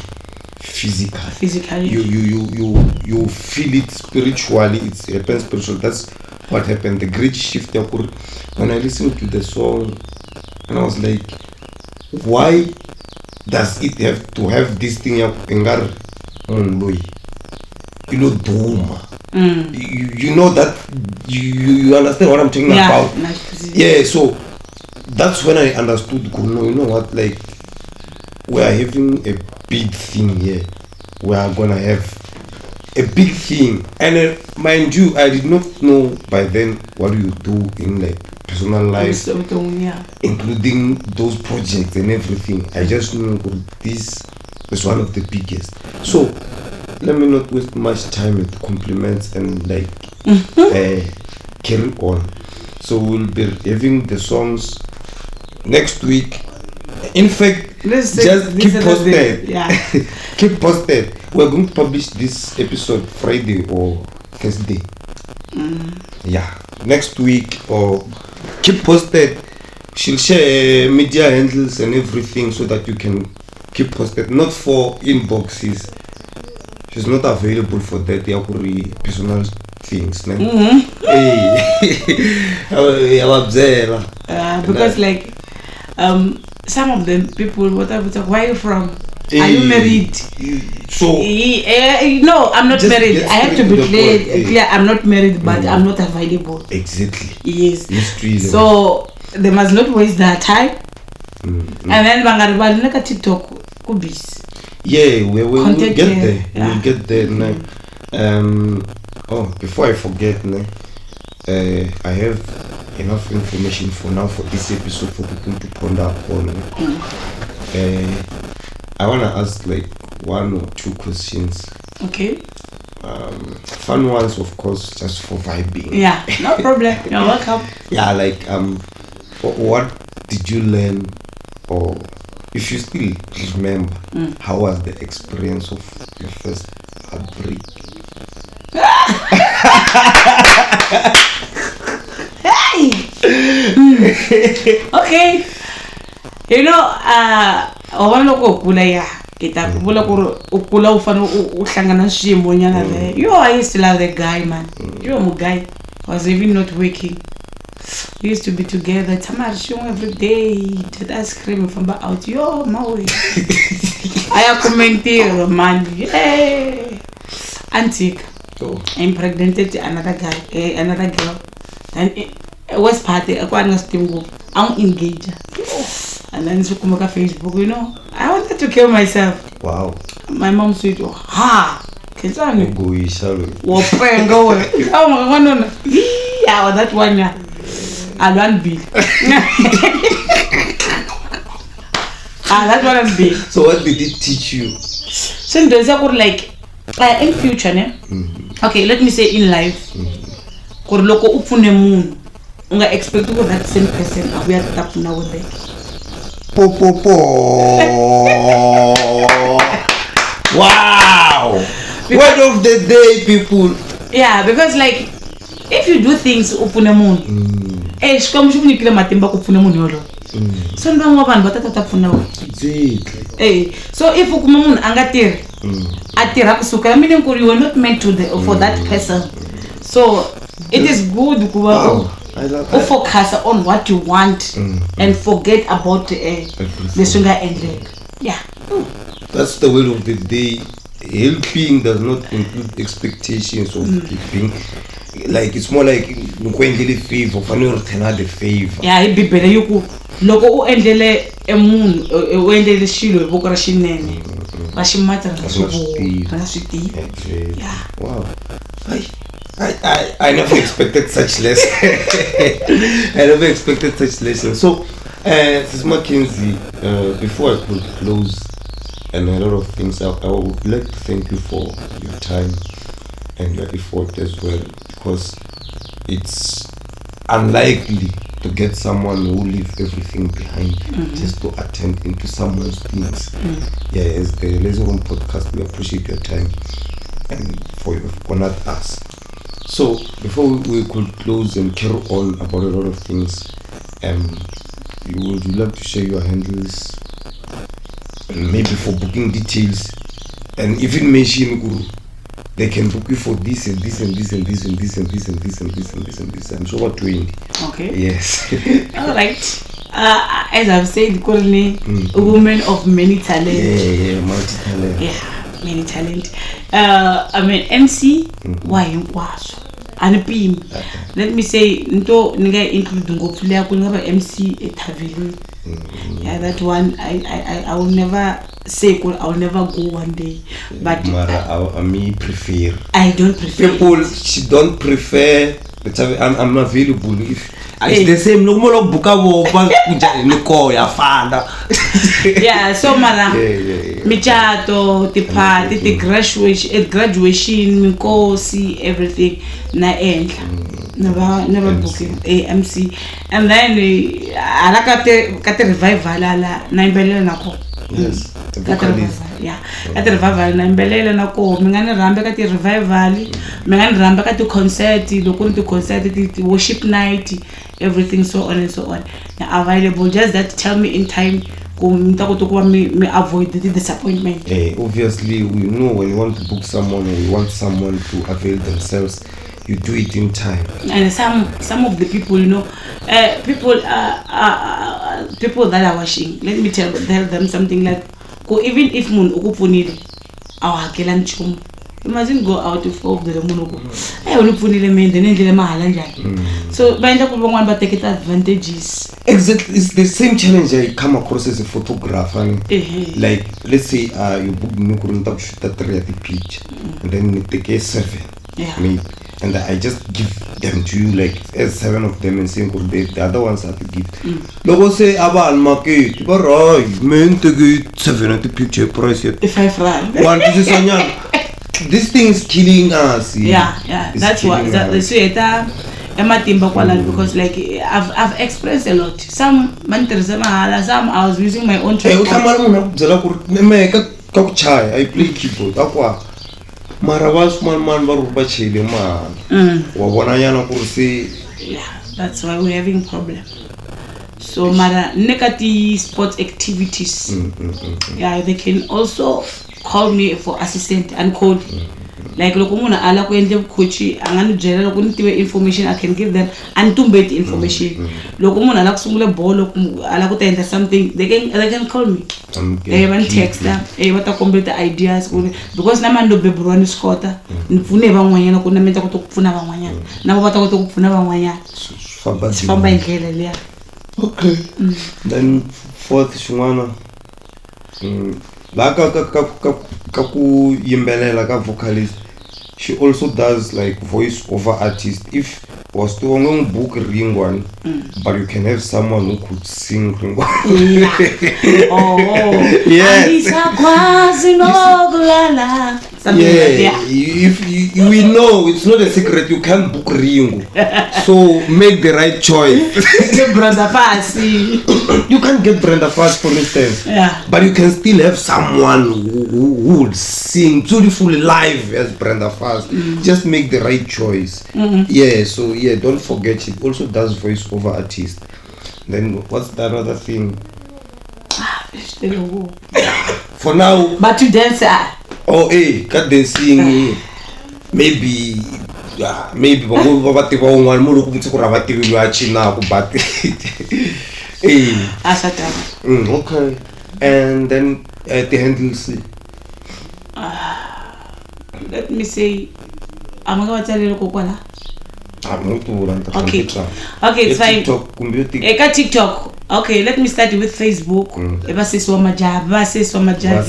Speaker 2: physical.
Speaker 1: Physically.
Speaker 2: You feel it spiritually. It happens spiritual. That's what happened. The great shift. When I listened to the song, and I was like, why does it have to have this thing? You know, Doma. You know that you understand what I'm talking about. Yeah, so that's when I understood. You know what? Like, we are having a big thing here. We are gonna have a big thing, and mind you, I did not know by then what you do in like personal life, including those projects and everything. I just knew this is one of the biggest. So let me not waste much time with compliments and like carry on. So we'll be having the songs next week. In fact, just keep posted.
Speaker 1: Yeah.
Speaker 2: Keep posted. We're going to publish this episode Friday or Thursday. Yeah, next week, or keep posted. She'll share media handles and everything so that you can keep posted. Not for inboxes. She's not available for that. They are personal things.
Speaker 1: Because like some of them people, where are you from? Are you married?
Speaker 2: So
Speaker 1: no, I'm not married. I have to be clear. I'm not married, but I'm not available.
Speaker 2: Exactly.
Speaker 1: Yes. So they must not waste their time. And then bangaribali like TikTok kubis.
Speaker 2: Yeah, we will get there.
Speaker 1: Yeah.
Speaker 2: We'll get there. Before I forget, I have enough information for now for this episode for people to ponder upon. I want to ask like 1 or 2 questions.
Speaker 1: Okay.
Speaker 2: Fun ones, of course, just for vibing.
Speaker 1: Yeah, no problem. You're welcome.
Speaker 2: Yeah, like what did you learn, or if you still remember, how was the experience of your first heartbreak?
Speaker 1: Hey. Okay. You know, I used to love the guy, man. My guy was even not working. We used to be together. Every day, did ice cream from out. Yo, Maui. I commented, man. Yeah. Antique. Impregnated another guy, another girl. And West Party, I'm engaged. And then so come Facebook, you know. I wanted to kill myself.
Speaker 2: Wow.
Speaker 1: My mom said, ha! Kizani.
Speaker 2: Go ishalo.
Speaker 1: Go. Oh no. Yeah, that one. I don't be. That one is big.
Speaker 2: So what did it teach you?
Speaker 1: So there's a like in future, ne? Okay, let me say in life. Korloko upune moon. Unga expect to go that same person. We are tap now with it.
Speaker 2: Wow! Word of the day, people.
Speaker 1: Yeah, because like if you do things upune moon, come should you kill matimba upune moon yolo. So no one but tap for now. So if ukumun angatir, atira kusuka, meaning you were not meant to for that person. So it is good to focus on what you want and forget about the sugar and leg. Yeah.
Speaker 2: That's the word of the day. helping does not include expectations of giving. Like it's more like ukwendele favor, fanele return the favor.
Speaker 1: Yeah, it be better you ku loko u endlele emunhu u endlele xilo hi voko ra xinene va ximata ra swi yeah.
Speaker 2: Wow. I never expected such lesson. I never expected such lesson. So, Sis Makhensi, before I could close and a lot of things, I would like to thank you for your time and your effort as well, because it's unlikely to get someone who leave everything behind just to attend into someone's things. Yeah, as the Laser Room podcast, we appreciate your time and for you honored us. So before we could close and carry on about a lot of things, would you like to share your handles and maybe for booking details, and even mention Guru, they can book you for this and this and this and this and this and this and this and this and this and this. I'm sure about 20.
Speaker 1: Okay.
Speaker 2: Yes.
Speaker 1: All right. As I've said, currently a woman of many talent.
Speaker 2: Yeah, multi-talent.
Speaker 1: Yeah, many talent. I mean MC why was and pim. Let me say nto nigga include ngopfu le yakho ngaba MC ethaveli. Yeah, that one I will never say I will never go one day, but
Speaker 2: Mara, I prefer.
Speaker 1: I don't prefer
Speaker 2: people. She don't prefer. I'm available if it's the same. No more buka wopa niko ya fanda.
Speaker 1: Yeah, so mara michato, the party, the graduation, mikosi, everything na endla. Never booking MC, and then alakate revival ala na imbelela nako.
Speaker 2: Yes.
Speaker 1: Yeah, at the revival na imbelela nako mingani rambe ka ti revival mingani rambe ka ti concert loko ni ti concert ti worship night, everything so on and so on. Now available, just that tell me in time me avoid the disappointment.
Speaker 2: Obviously we know when you want to book someone or you want someone to avail themselves, you do it in time.
Speaker 1: And some of the people, you know, people that are watching, let me tell them something like, even if mun ukufunile awakela nchumu, you mustn't go out of the munuko ulifunile mende nendlela mahala njani. So baenda kubongwana ba take advantages.
Speaker 2: Exactly, it's the same challenge I come across as a photographer. Like let's say you book me to shoot at 3 at the beach, and then you take 7 maybe, and I just give them to you like as 7 of them and say the other ones have to give. Logo say about market, but right, man, take 7 at the picture price yet.
Speaker 1: 5 rand.
Speaker 2: One is this thing is killing us.
Speaker 1: Yeah, that's what that's because like I've expressed a lot. Some some I was using my own transport.
Speaker 2: I play keyboard.
Speaker 1: Yeah, that's why we're having problem. So mara negative sport activities. Yeah, they can also call me for assistant and code. Like loko muna ala ko endle coach angani jela loko nitiwe information I can give them and tumbe information. Loko muna ala kusungula bolo ala ku tenda something they can call me. They even text them bata complete ideas because na mando beburwani skota nifune van'wanyana ku na menta ku pfuna van'wanyana na bata ku pfuna van'wanyana. Famba indlela leya.
Speaker 2: Okay. Then fourth xin'wana la ka ku yimbelela ka vocalist, she also does like voice over artist. If was to book ring one, but you can have someone who could sing ring one. Yes. If we know it's not a secret, you can't book ring. So make the right choice.
Speaker 1: Brenda Fassi.
Speaker 2: You can't get Brenda Fassi, for instance.
Speaker 1: Yeah.
Speaker 2: But you can still have someone who would sing beautifully live as Brenda Fassi. Just make the right choice. Yeah. So yeah, don't forget she also does voice over artist. Then what's that other thing? For now.
Speaker 1: But to dance.
Speaker 2: Oh, hey, got dancing. Maybe babati ba ungwana mo lo kumtse go rabati lo a china go bati. Hey.
Speaker 1: Asata.
Speaker 2: Okay. And then the handles.
Speaker 1: Let me say, I'm going to tell you kokwala. Okay, it's fine. Eka TikTok. Okay, let me start with Facebook. Basiswa Maja, VASAHA,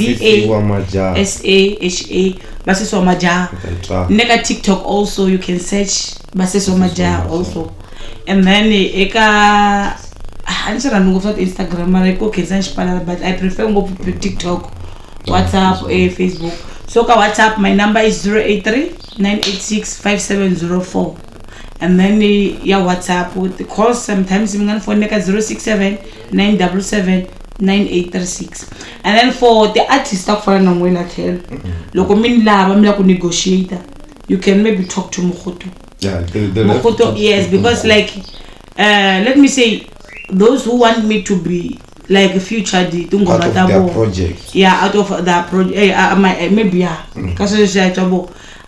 Speaker 1: Basiswa Maja. Neka TikTok also, you can search Basiswa Maja also. And then eka I'm sure I'm going to Instagram, but I prefer go to TikTok, WhatsApp, Facebook. So WhatsApp, my number is 083-986-5704. And then WhatsApp with the call sometimes I'm going to phone 067-977-9836. And then for the artist talk for an when I tell loco min lab I'm like a negotiator. You can maybe talk to Mukhutu.
Speaker 2: Yeah,
Speaker 1: Mukhutu, yes, because like let me say those who want me to be like a future
Speaker 2: out of their project.
Speaker 1: Yeah, out of that project. Maybe because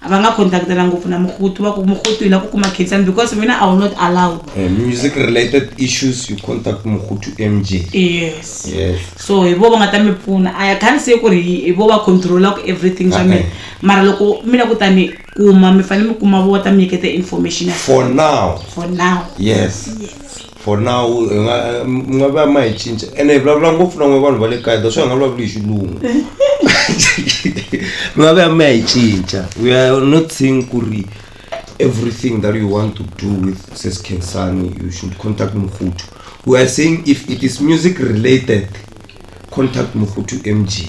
Speaker 1: abanga contact na ngofu na Mukhutu ila ku Makhensi because I will not allow
Speaker 2: music related issues. You contact Mukhutu MJ.
Speaker 1: Yes. So ibo ngata me pfuna. I can't say ku ri ibo ba control everything so me mara loko mina kutani kuma me fane me kuma bo ta me get information
Speaker 2: for now. Yes. For now ngabe ma change ene bla bla ngofu na ngwe vale kaida so ngalo bli shilungu ngabe ma change. We are not saying kuri everything that you want to do with Seskensani you should contact Mukhutu. We are saying if it is music related, contact Mukhutu MG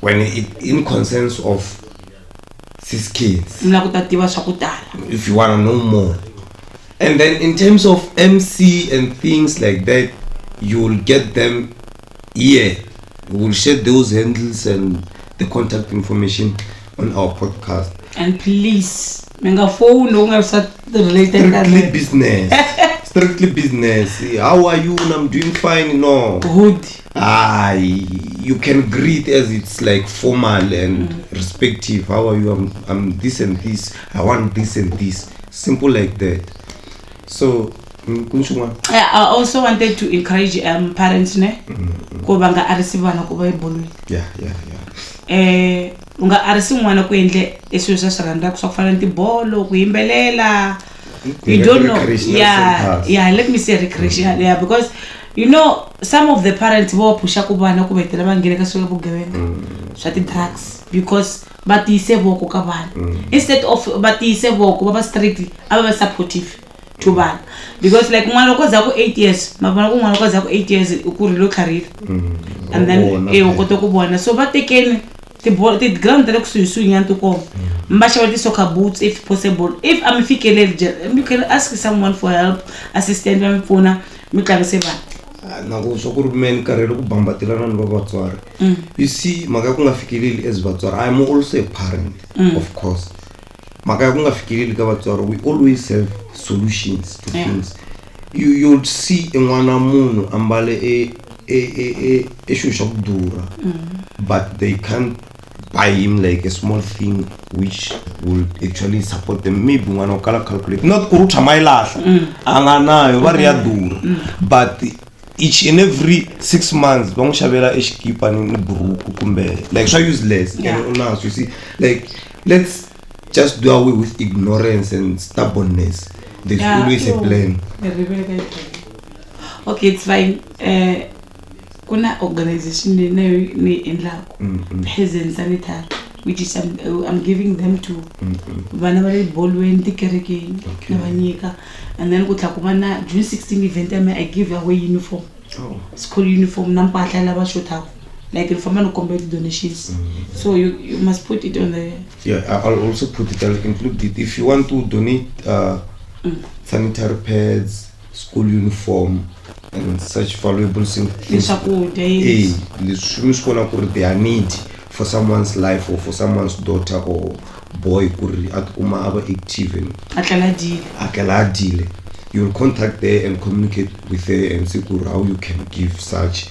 Speaker 2: when it in concerns of Seskens, if you want to know more. And then in terms of MC and things like that, you will get them here. We will share those handles and the contact information on our podcast.
Speaker 1: And please, menga phone no related
Speaker 2: strictly business. How are you? I'm doing fine. No.
Speaker 1: Good.
Speaker 2: You can greet as it's like formal and respective. How are you? I'm this and this. I want this and this. Simple like that. So,
Speaker 1: I also wanted to encourage parents ko banga arisiva na ko ba ibolu.
Speaker 2: Yeah.
Speaker 1: Unga arisi mwana ku endle esho sasaranda ku sokufana ntibolo ku imbelela. You don't know. Yeah, let me say recreational. Yeah, because you know some of the parents wo pusha ku bana ku betela bangile ka solo bugebenga. Swati drugs because batise boko ka bana. Instead of batise boko baba strictly aba supportive to ban because like mwana koza ku 8 years mabana ku mwana koza ku 8 years ukuri lo career and then ukoto ku bona so batekeni the ground that ku susu nyanto ko mbasha wati soccer boots if possible. If I'm fikelele you can ask someone for help, assistant mfuna mikangise bana
Speaker 2: na go so ku men karelo ku bambatilana ni babatswari. You see maka ku ngafikeleli as batswari. I'm also a parent of course. Maka ku ngafikeleli ka batswari, we always have solutions to things. You'll see ngwana munhu ambale shusha kudura but they can't buy him like a small thing which will actually support them. Maybe ngwana ukala calculate not kuruta mailahla anganayo bari ya dura but each and every 6 months bangishabela eshikipa ni buruku kumbe like so useless. You see like let's just do away with ignorance and stubbornness. There's always a plan.
Speaker 1: Okay, it's fine. Kuna organization ni enlako Peasant Sanitary, which is I'm giving them to Vanavali Bolwen Tikereke Navanyika, and then Kutakubana June 16 event I give away uniform. School uniform Nampata Lava Shota. Like if I'm going to convert donations, so you must put it on the.
Speaker 2: Yeah, I'll also put it. I'll include it. If you want to donate sanitary pads, school uniform, and such valuable things, they are need for someone's life or for someone's daughter or boy. Active and you'll contact there and communicate with her and see how you can give such.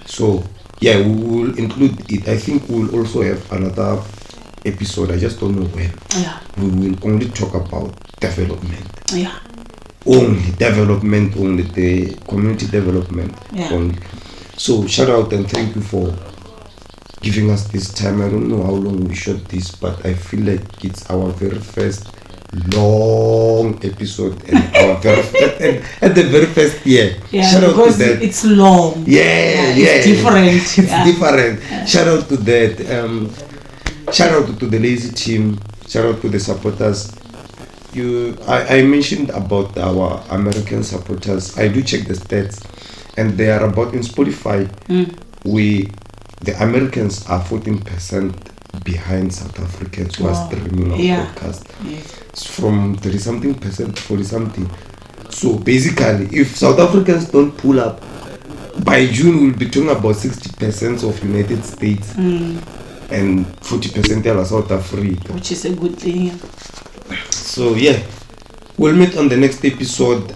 Speaker 2: So. Yeah, we will include it. I think we will also have another episode. I just don't know when.
Speaker 1: Yeah.
Speaker 2: We will only talk about development.
Speaker 1: Yeah.
Speaker 2: Only development, only the community development.
Speaker 1: Yeah.
Speaker 2: Only. So shout out and thank you for giving us this time. I don't know how long we shot this, but I feel like it's our very first long episode and our very at the very first year.
Speaker 1: Yeah,
Speaker 2: Shout out to
Speaker 1: because
Speaker 2: that.
Speaker 1: it's long. It's different.
Speaker 2: It's different. Shout out to that. Shout out to the lazy team. Shout out to the supporters. I mentioned about our American supporters. I do check the stats, and they are about in Spotify. The Americans are 14% behind South Africans who are streaming our podcast. It's from 30-something percent to 40-something. So basically, if South Africans don't pull up, by June we'll be talking about 60% of United States and 40% are South Africa.
Speaker 1: Which is a good thing.
Speaker 2: So yeah, we'll meet on the next episode.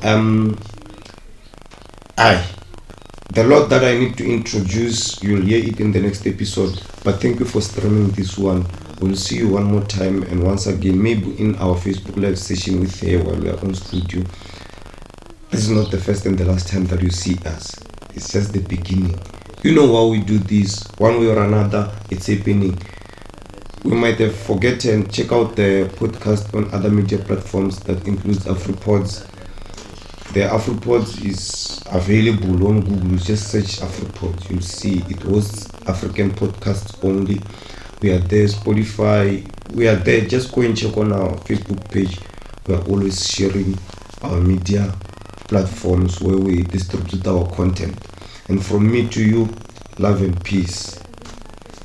Speaker 2: The lot that I need to introduce, you'll hear it in the next episode. But thank you for streaming this one. We'll see you one more time, and once again, maybe in our Facebook live session with her while we are on studio. This is not the first and the last time that you see us. It's just the beginning. You know why we do this. One way or another, it's happening. We might have forgotten. Check out the podcast on other media platforms that includes AfriPods. The AfriPods is available on Google. Just search AfriPods. You'll see it was African podcasts only. We are there, Spotify. We are there. Just go and check on our Facebook page. We are always sharing our media platforms where we distribute our content. And from me to you, love and peace.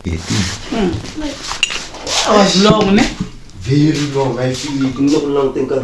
Speaker 1: That was long, ne?
Speaker 2: Very long. I feel it. Not long. Think I